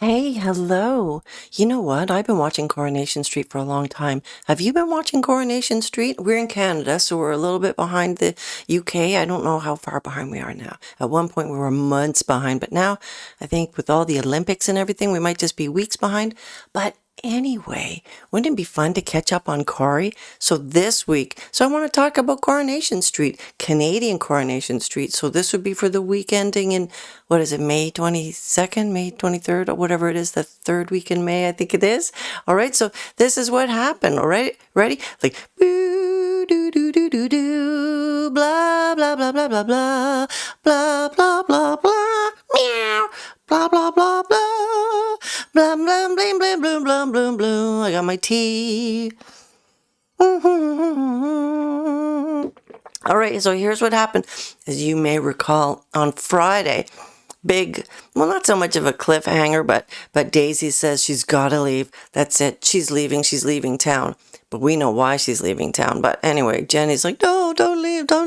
Hey, hello. You know what? I've been watching Coronation Street for a long time. Have you been watching Coronation Street? We're in Canada, so we're a little bit behind the UK. I don't know how far behind we are now. At one point, we were months behind, but now I think with all the Olympics and everything, we might just be weeks behind. But anyway, wouldn't it be fun to catch up on Corey? So this week, I want to talk about Coronation Street, Canadian Coronation Street. So this would be for the week ending in, what is it, May 22nd, May 23rd, or whatever it is, the third week in May, I think it is. All right, so this is what happened, all right? Ready? Like, boo, doo, doo, doo, doo, doo, blah, blah, blah, blah, blah, blah, blah, blah, blah, blah, meow, blah, blah, blah, blah, blah, blah, blah, blah, blah, blah, blah, blah. I got my tea. All right, so here's what happened. As you may recall, on Friday, not so much of a cliffhanger, but Daisy says she's got to leave. That's it. She's leaving town. But we know why she's leaving town. But anyway, Jenny's like, no, don't leave, blah,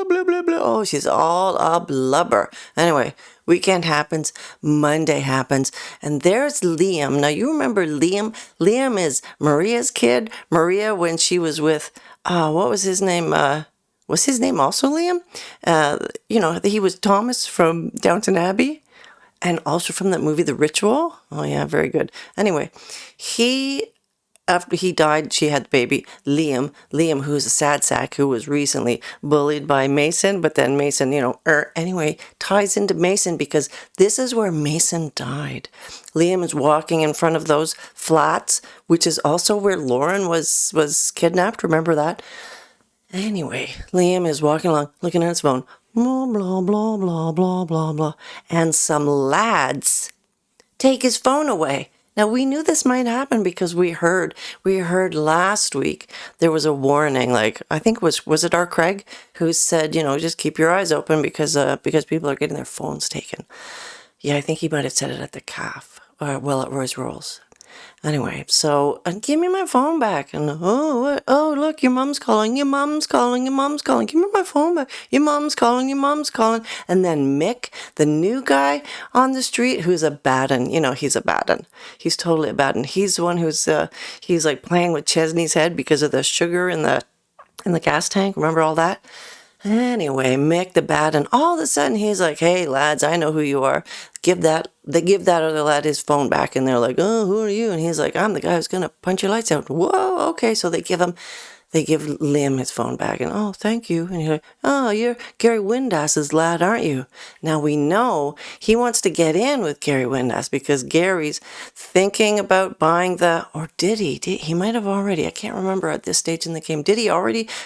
blah, blah, blah. Oh, she's all a blubber. Anyway, weekend happens, Monday happens, and there's Liam. Now, you remember Liam? Liam is Maria's kid. Maria, when she was with, what was his name? Was his name also Liam? He was Thomas from Downton Abbey and also from that movie, The Ritual. Oh, yeah, very good. Anyway, after he died, she had the baby, Liam, who's a sad sack, who was recently bullied by Mason, but then Mason, anyway, ties into Mason because this is where Mason died. Liam is walking in front of those flats, which is also where Lauren was kidnapped. Remember that? Anyway, Liam is walking along, looking at his phone, blah, blah, blah, blah, blah, blah, blah, and some lads take his phone away. Now, we knew this might happen because we heard last week there was a warning, like, I think was it our Craig who said, just keep your eyes open because people are getting their phones taken. Yeah, I think he might have said it at the calf, at Roy's Rolls. Anyway, so, give me my phone back. And, look, your mom's calling. Give me my phone back. Your mom's calling. And then Mick, the new guy on the street, who's a bad un. He's a bad un. He's totally a bad un. He's the one he's like playing with Chesney's head because of the sugar in the gas tank. Remember all that? Anyway, Mick the bad, and all of a sudden he's like, hey lads, I know who you are. They give that other lad his phone back, and they're like, oh, who are you? And he's like, I'm the guy who's gonna punch your lights out. Whoa, okay. So they give Liam his phone back, and oh, thank you. And he's like, oh, you're Gary Windas's lad, aren't you? Now we know he wants to get in with Gary Windass because Gary's thinking about buying or did he? He might have already. I can't remember at this stage in the game.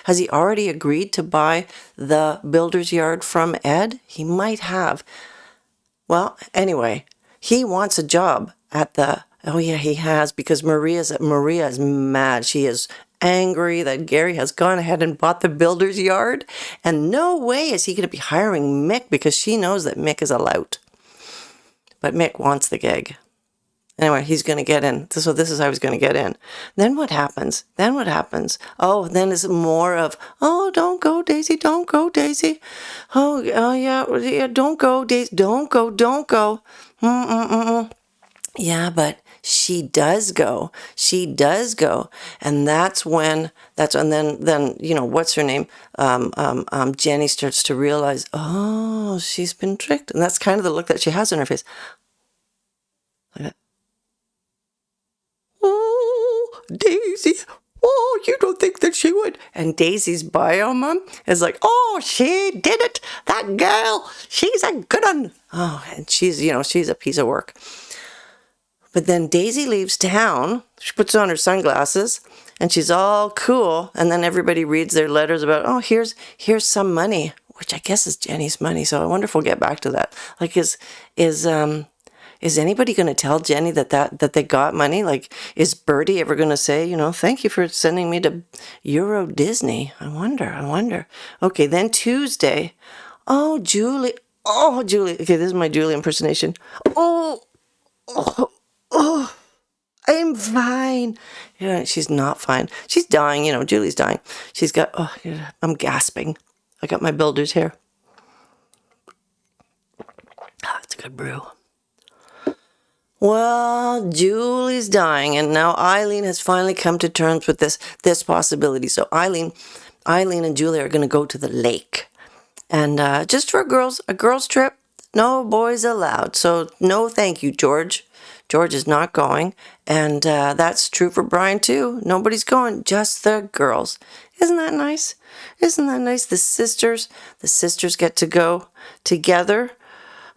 Has he already agreed to buy the builder's yard from Ed? He might have. Well, anyway, he wants a job at oh yeah, he has, because Maria is mad. She is angry that Gary has gone ahead and bought the builder's yard. And no way is he going to be hiring Mick because she knows that Mick is a lout. But Mick wants the gig. Anyway, he's going to get in. So this is how he's going to get in. Then what happens? Oh, then it's more of, oh, don't go, Daisy. Oh, yeah, don't go, Daisy. Don't go. Yeah, but she does go. And then, what's her name? Jenny starts to realize, oh, she's been tricked. And that's kind of the look that she has on her face. Like that. Oh, Daisy. Oh, you don't think that she would? And Daisy's bio mom is like, oh, she did it. That girl, she's a good one. Oh, and she's a piece of work. But then Daisy leaves town. She puts on her sunglasses and she's all cool. And then everybody reads their letters about, oh, here's some money, which I guess is Jenny's money. So I wonder if we'll get back to that. Like, is anybody going to tell Jenny that they got money? Like, is Bertie ever going to say, thank you for sending me to Euro Disney? I wonder. Okay, then Tuesday. Oh, Julie. Okay, this is my Julie impersonation. Oh, I'm fine. Yeah, she's not fine. She's dying, Julie's dying. She's got, I'm gasping. I got my builder's hair. It's a good brew. Well, Julie's dying, and now Eileen has finally come to terms with this possibility. So Eileen and Julie are going to go to the lake, and just for a girls trip. No boys allowed. So no, thank you, George. George is not going, and that's true for Brian too. Nobody's going, just the girls. Isn't that nice? Isn't that nice? The sisters get to go together.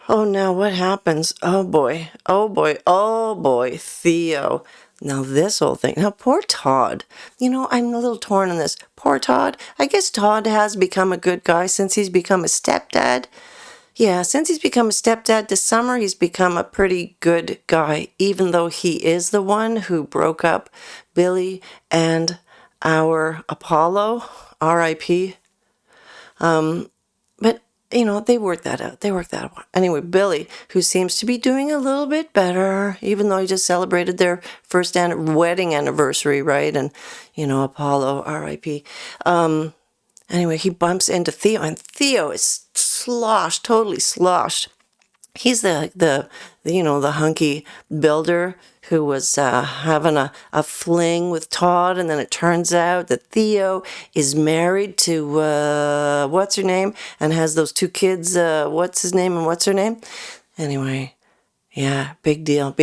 Oh, now what happens? Oh boy, oh boy, oh boy, Theo. Now this whole thing. Now poor Todd. I'm a little torn on this. Poor Todd. I guess Todd has become a good guy since he's become a stepdad. Yeah, since he's become a stepdad this summer, he's become a pretty good guy, even though he is the one who broke up Billy and our Apollo, R.I.P. But they worked that out. Anyway, Billy, who seems to be doing a little bit better, even though he just celebrated their first wedding anniversary, right? And, Apollo, R.I.P. Anyway, he bumps into Theo, and Theo is sloshed, totally sloshed. He's the hunky builder who was having a fling with Todd, and then it turns out that Theo is married to what's her name, and has those two kids. What's his name and what's her name? Anyway, yeah, big deal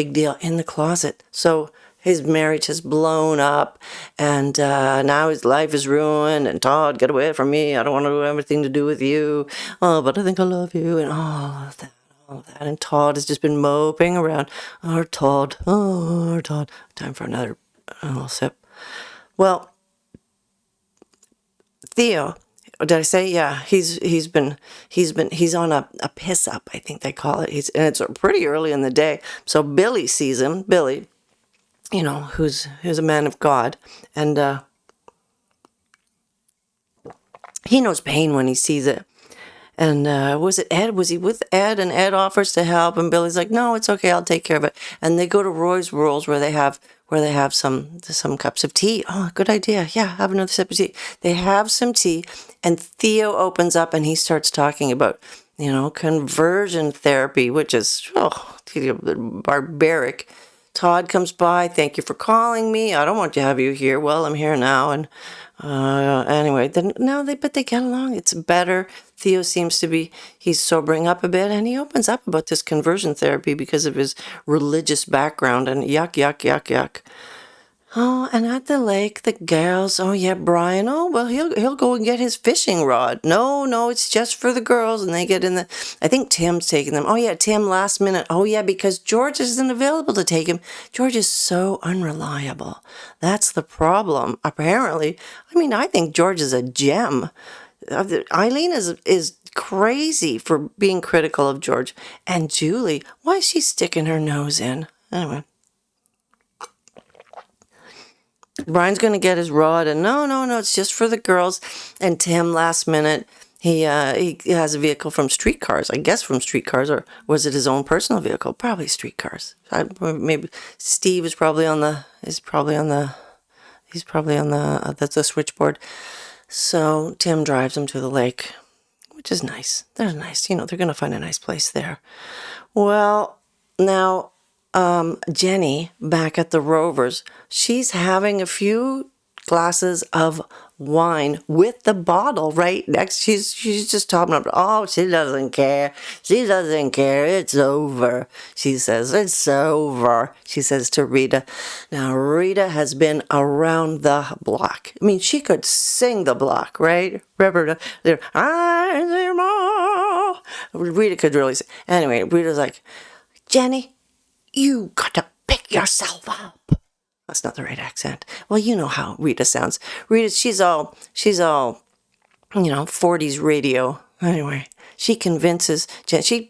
in the closet. So his marriage has blown up, and now his life is ruined, and Todd, get away from me. I don't want to have anything to do with you. Oh, but I think I love you, and all of that. And Todd has just been moping around. Our Todd. Time for another little sip. Well, Theo, did I say? Yeah, he's on a piss up, I think they call it. And it's pretty early in the day. So Billy sees him. Billy, who's a man of God, and he knows pain when he sees it. And was it Ed? Was he with Ed? And Ed offers to help, and Billy's like, "No, it's okay. I'll take care of it." And they go to Roy's Rolls, where they have some cups of tea. Oh, good idea. Yeah, have another sip of tea. They have some tea, and Theo opens up and he starts talking about conversion therapy, which is barbaric. Todd comes by. "Thank you for calling me. I don't want to have you here." "Well, I'm here now." And anyway, but they get along. It's better. Theo seems to be, he's sobering up a bit, and he opens up about this conversion therapy because of his religious background, and yuck. Oh, and at the lake, the girls, oh yeah, Brian, oh, well, he'll go and get his fishing rod. No, it's just for the girls, and they get in I think Tim's taking them. Oh yeah, Tim, last minute. Oh yeah, because George isn't available to take him. George is so unreliable. That's the problem, apparently. I think George is a gem. Eileen is crazy for being critical of George. And Julie, why is she sticking her nose in? Anyway. Brian's going to get his rod, and no, it's just for the girls. And Tim, last minute, he has a vehicle from Streetcars, I guess from Streetcars, or was it his own personal vehicle? Probably Streetcars. Maybe Steve is probably on the switchboard. So Tim drives him to the lake, which is nice. They're nice. They're going to find a nice place there. Well, now, Jenny, back at the Rovers, she's having a few glasses of wine with the bottle right next. She's just talking about, oh, she doesn't care. It's over. She says, it's over. She says to Rita. Now, Rita has been around the block. She could sing the block, right? Remember, Rita could really sing. Anyway, Rita's like, "Jenny, you got to pick yourself up." That's not the right accent. Well, you know how Rita sounds. Rita, she's all 40s radio. Anyway, she convinces Jen. You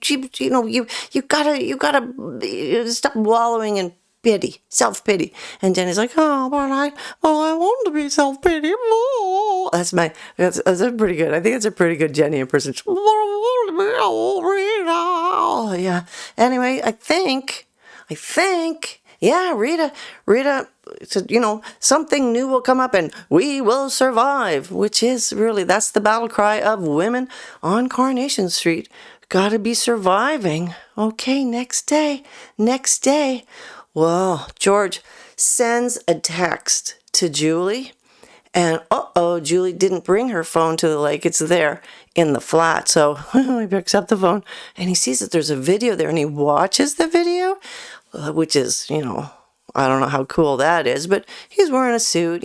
gotta stop wallowing in self-pity. And Jenny's like, "Oh, but I want to be self-pity more." That's pretty good. I think it's a pretty good Jenny impersonation. Rita. Yeah. Anyway, I think, yeah, Rita said, something new will come up and we will survive, which is really, that's the battle cry of women on Coronation Street. Gotta be surviving. Okay, next day. Well, George sends a text to Julie, and Julie didn't bring her phone to the lake. It's there in the flat. So he picks up the phone, and he sees that there's a video there, and he watches the video, which is, I don't know how cool that is, but he's wearing a suit.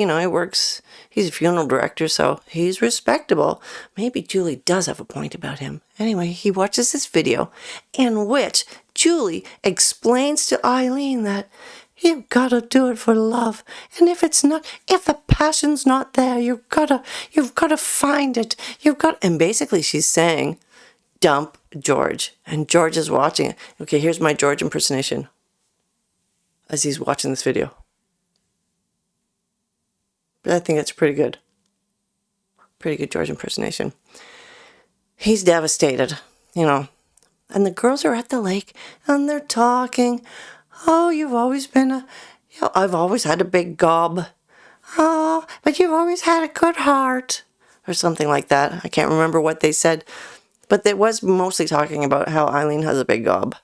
He's a funeral director, so he's respectable. Maybe Julie does have a point about him. Anyway, he watches this video in which Julie explains to Eileen that you've got to do it for love. And if the passion's not there, you've got to find it. And basically she's saying, dump George. And George is watching it. Okay, here's my George impersonation as he's watching this video. But I think it's pretty good. Pretty good George impersonation. He's devastated, and the girls are at the lake and they're talking. Oh, you've always been I've always had a big gob. Oh, but you've always had a good heart. Or something like that. I can't remember what they said. But it was mostly talking about how Eileen has a big gob.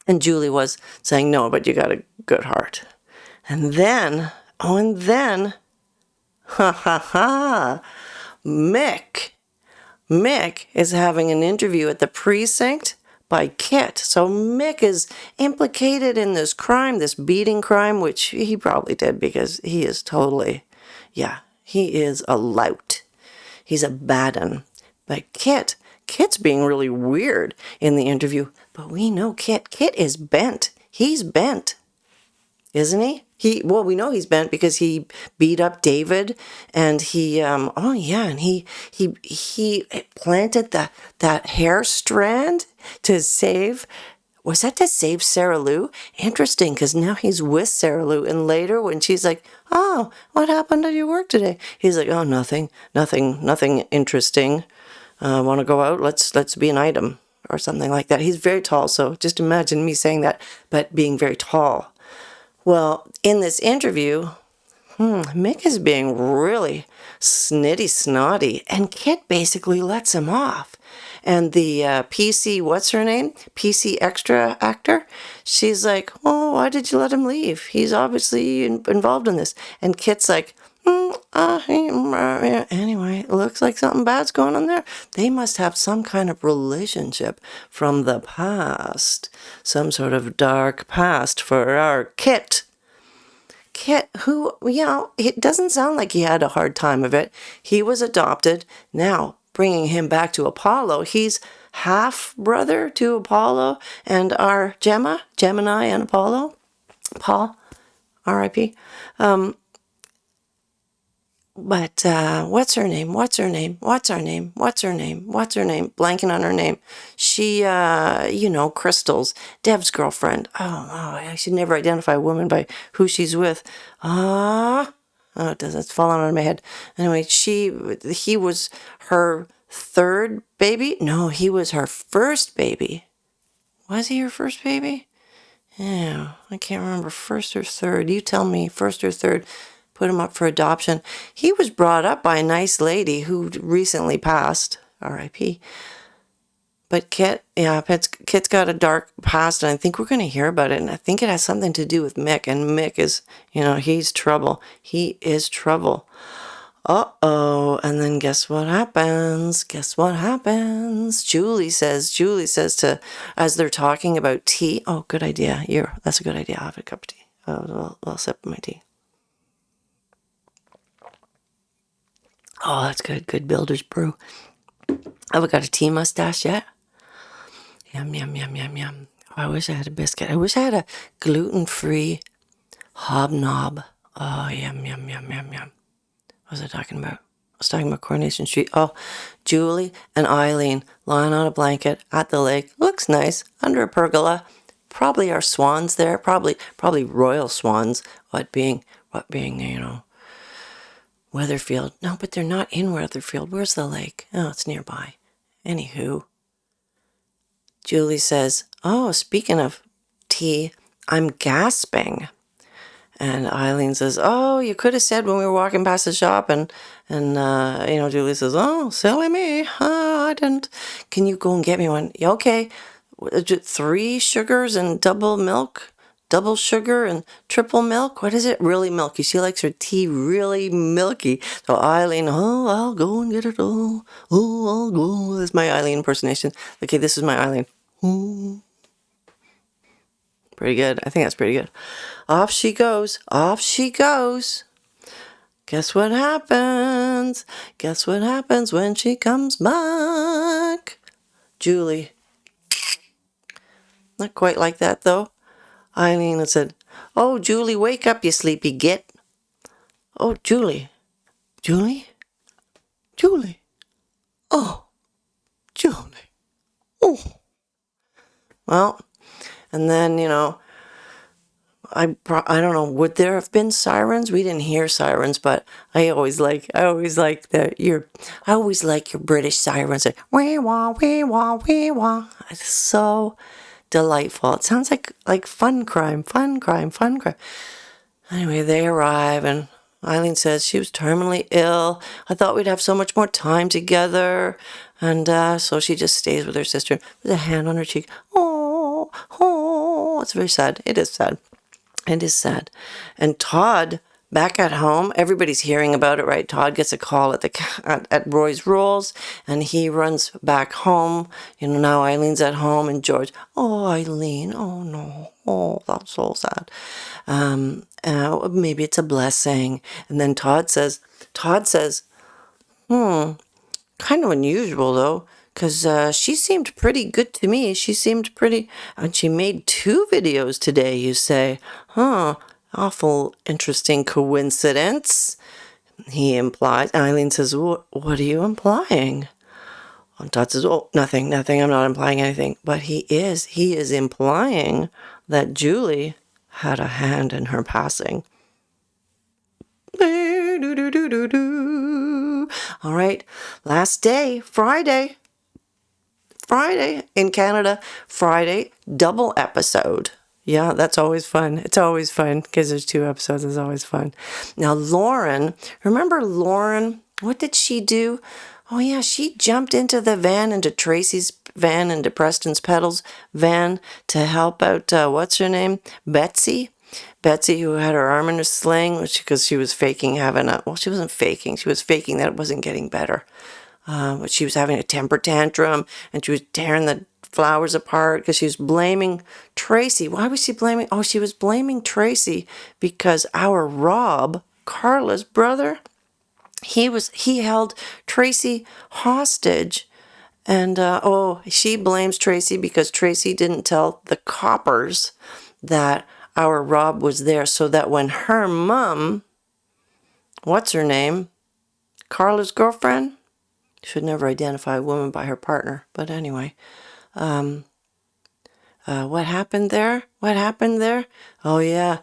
And Julie was saying, no, but you got a good heart. And then, Mick is having an interview at the precinct by Kit. So Mick is implicated in this crime, this beating crime, which he probably did because he is he is a lout. He's a bad un. But Kit's being really weird in the interview. But we know Kit is bent. He's bent, isn't he? We know he's bent because he beat up David, and he planted that hair strand to save. Was that to save Sarah Lou? Interesting, because now he's with Sarah Lou, and later when she's like, "Oh, what happened at your work today?" He's like, "Oh, nothing interesting. Want to go out? Let's be an item." Or something like that. He's very tall, so just imagine me saying that, but being very tall. Well, in this interview, Mick is being really snotty, and Kit basically lets him off. And the PC, what's her name? PC extra actor? She's like, oh, why did you let him leave? He's obviously involved in this. And Kit's like, anyway, it looks like something bad's going on there. They must have some kind of relationship from the past. Some sort of dark past for our Kit. Kit, who, it doesn't sound like he had a hard time of it. He was adopted. Now, bringing him back to Apollo, he's half brother to Apollo and our Gemini and Apollo. Paul, R.I.P. But what's her name? Blanking on her name. She, Crystal's, Deb's girlfriend. Oh, I should never identify a woman by who she's with. It doesn't. It's falling out of my head. Anyway, he was her third baby? No, he was her first baby. Was he her first baby? Yeah, I can't remember, first or third. You tell me, first or third. Put him up for adoption. He was brought up by a nice lady who recently passed, R.I.P. But Kit's got a dark past, and I think we're going to hear about it, and I think it has something to do with Mick, and Mick is, he's trouble. He is trouble. And then guess what happens? Julie says to, as they're talking about tea, oh, good idea. That's a good idea. I'll have a cup of tea. I'll sip my tea. Oh, that's good. Good builder's brew. Have I got a tea mustache yet? Yum, yum, yum, yum, yum. Oh, I wish I had a biscuit. I wish I had a gluten-free hobnob. Oh, yum, yum, yum, yum, yum. What was I talking about? I was talking about Coronation Street. Oh, Julie and Eileen lying on a blanket at the lake. Looks nice. Under a pergola. Probably our swans there. Probably royal swans. What being, Weatherfield. No, but they're not in Weatherfield. Where's the lake? Oh, it's nearby. Anywho, Julie says, oh, speaking of tea, I'm gasping. And Eileen says, oh, you could have said when we were walking past the shop. And Julie says, oh, silly me. I I didn't. Can you go and get me one? Yeah, okay. 3 sugars and double milk? Double sugar and triple milk? What is it? Really milky. She likes her tea really milky. So Eileen, I'll go and get it all. Oh, I'll go. That's my Eileen impersonation. Okay, this is my Eileen. Pretty good. I think that's pretty good. Off she goes. Off she goes. Guess what happens? Guess what happens when she comes back? Julie. Not quite like that, though. Eileen had said, "Oh, Julie, wake up, you sleepy git." Oh, Julie. Julie? Julie. Oh, Julie. Oh. Well, and then, I don't know, would there have been sirens? We didn't hear sirens, but I always like your British sirens. Wee wah, wee wah, wee wah. It's so delightful. It sounds like fun crime. Anyway, they arrive and Eileen says she was terminally ill. I thought we'd have so much more time together. And so she just stays with her sister with a hand on her cheek. Oh, it's very sad. It is sad. It is sad. And Todd, back at home, everybody's hearing about it, right? Todd gets a call at Roy's Rolls, and he runs back home. Now Eileen's at home, and George, oh, Eileen, oh no, oh, that's so sad. Maybe it's a blessing. And then Todd says, kind of unusual though, because she seemed pretty good to me. She seemed pretty, and she made 2 videos today, you say. Awful interesting coincidence, he implies. And Eileen says, what are you implying? And Todd says, oh, nothing, I'm not implying anything. But he is implying that Julie had a hand in her passing. All right, last day, Friday in Canada, Friday, double episode. Yeah, that's always fun. It's always fun because there's 2 episodes. It's always fun. Now, remember Lauren? What did she do? Oh, yeah, she jumped into the van, into Tracy's van, into Preston's Pedals van to help out, what's her name? Betsy, who had her arm in a sling, because she was faking she wasn't faking. She was faking that it wasn't getting better. But she was having a temper tantrum, and she was tearing the flowers apart because she was blaming Tracy. Why was she blaming? Oh, she was blaming Tracy because our Rob, Carla's brother, he held Tracy hostage. And, she blames Tracy because Tracy didn't tell the coppers that our Rob was there, so that when her mom, what's her name? Carla's girlfriend? Should never identify a woman by her partner. But anyway, what happened there? Oh yeah,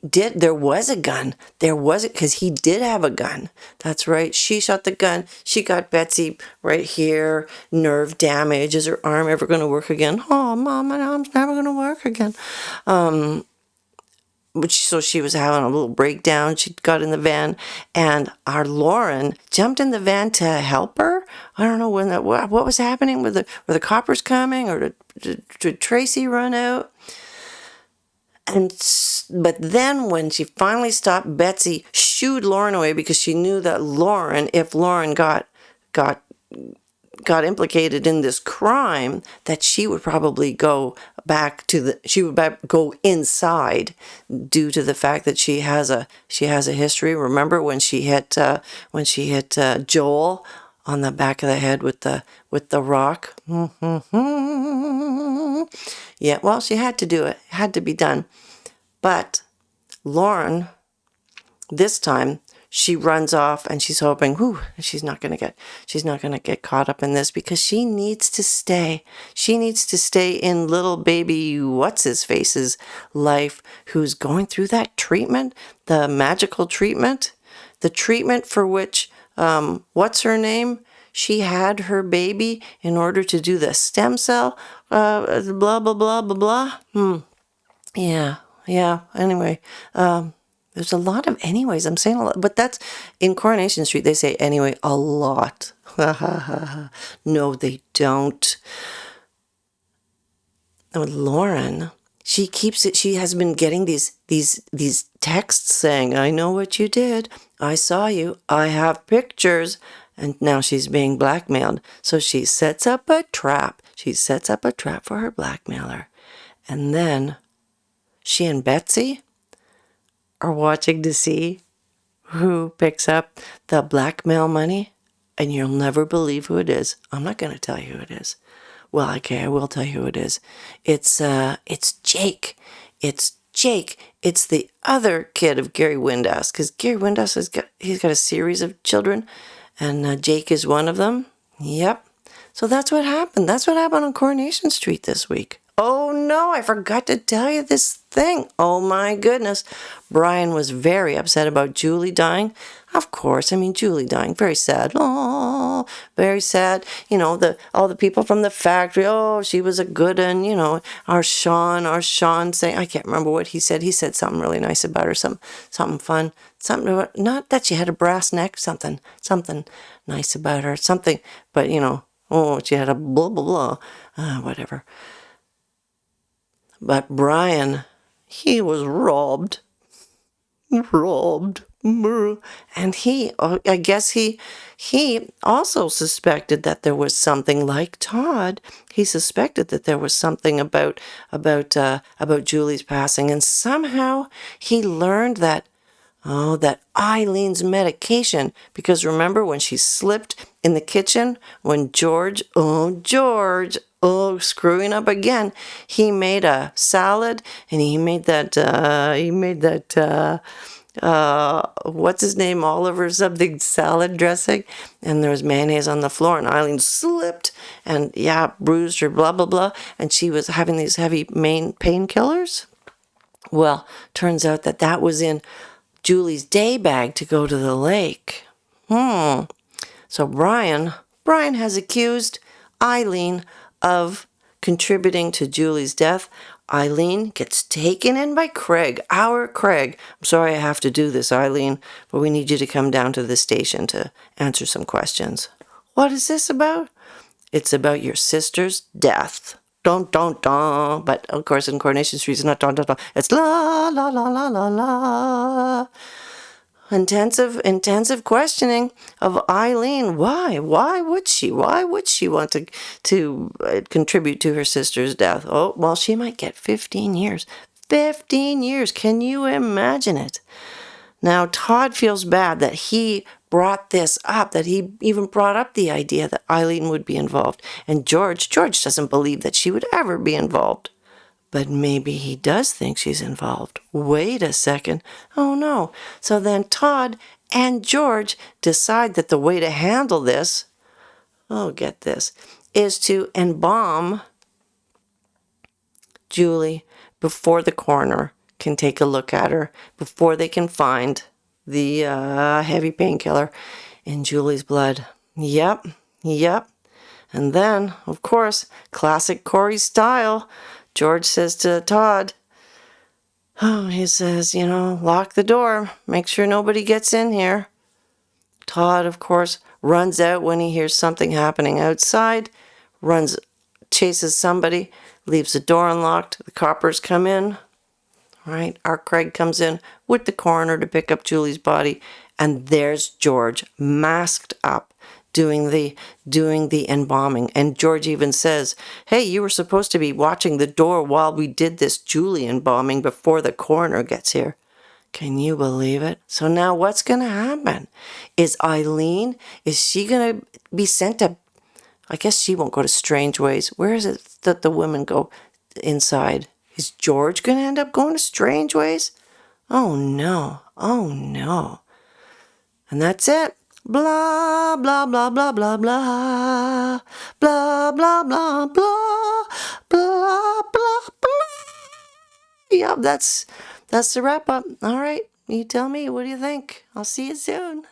there was a gun. Because he did have a gun. That's right. She shot the gun. She got Betsy right here, nerve damage. Is her arm ever going to work again? Oh, Mom, my arm's never going to work again. So she was having a little breakdown. She got in the van, and our Lauren jumped in the van to help her. I don't know what was happening. Were the coppers coming, or did Tracy run out? But then when she finally stopped, Betsy shooed Lauren away because she knew that if Lauren got implicated in this crime, that she would probably go go inside due to the fact that she has a history. Remember when she hit Joel on the back of the head with the rock? Yeah, well, she had to do it. It had to be done. But Lauren, this time, she runs off, and she's hoping, she's not going to get caught up in this, because she needs to stay. She needs to stay in little baby what's-his-face's life, who's going through that treatment, the magical treatment, the treatment for which, what's her name? She had her baby in order to do the stem cell, blah, blah, blah, blah, blah. Yeah. Anyway, There's a lot of anyways. I'm saying a lot, but that's in Coronation Street. They say anyway a lot. No, they don't. No, Lauren, she keeps it. She has been getting these texts saying, "I know what you did. I saw you. I have pictures." And now she's being blackmailed. So she sets up a trap. She sets up a trap for her blackmailer. And then she and Betsy are watching to see who picks up the blackmail money. And you'll never believe who it is. I'm not going to tell you who it is. Well, okay, I will tell you who it is. It's Jake. It's Jake. It's the other kid of Gary Windass. Because Gary Windass he's got a series of children. And Jake is one of them. Yep. So that's what happened. That's what happened on Coronation Street this week. Oh no, I forgot to tell you this thing. Oh my goodness. Brian was very upset about Julie dying. Of course, I mean, Julie dying, very sad. Oh, very sad. You know, all the people from the factory, oh, she was a good one. You know, our Sean saying, I can't remember what he said. He said something really nice about her, something fun. Something about, not that she had a brass neck, something nice about her, something, but you know, oh, she had a blah, blah, blah, whatever. But Brian, he was robbed. And I guess he also suspected that there was something like Todd. He suspected that there was something about Julie's passing. And somehow he learned that Eileen's medication, because remember when she slipped in the kitchen, when George, screwing up again, he made a salad and he made that, what's his name, Oliver something salad dressing, and there was mayonnaise on the floor, and Eileen slipped and bruised her, blah, blah, blah, and she was having these heavy painkillers. Well, turns out that was in Julie's day bag to go to the lake. So Brian has accused Eileen of contributing to Julie's death. Eileen gets taken in by Craig, our Craig. I'm sorry I have to do this, Eileen, but we need you to come down to the station to answer some questions. What is this about? It's about your sister's death. Dun, dun, dun. But, of course, in Coronation Street, it's not dun, dun, dun. It's la, la, la, la, la, la. Intensive questioning of Eileen. Why would she want to contribute to her sister's death? Oh, well, she might get 15 years. 15 years. Can you imagine it? Now, Todd feels bad that he brought this up, that he even brought up the idea that Eileen would be involved. And George doesn't believe that she would ever be involved. But maybe he does think she's involved. Wait a second. Oh no. So then Todd and George decide that the way to handle this, get this, is to embalm Julie before the coroner can take a look at her, before they can find the heavy painkiller in Julie's blood. Yep. And then, of course, classic Corey style, George says to Todd, he says, lock the door. Make sure nobody gets in here. Todd, of course, runs out when he hears something happening outside, chases somebody, leaves the door unlocked. The coppers come in, right? Our Craig comes in with the coroner to pick up Julie's body, and there's George, masked up, doing the embalming. And George even says, hey, you were supposed to be watching the door while we did this Julie embalming before the coroner gets here. Can you believe it? So now what's going to happen? Is she going to be sent to, I guess she won't go to Strange Ways. Where is it that the women go inside? Is George going to end up going to Strange Ways? Oh no. And that's it. Blah, blah, blah, blah, blah, blah. Blah, blah, blah, blah. Blah, blah, blah. Yep, that's the wrap up. All right, you tell me, what do you think? I'll see you soon.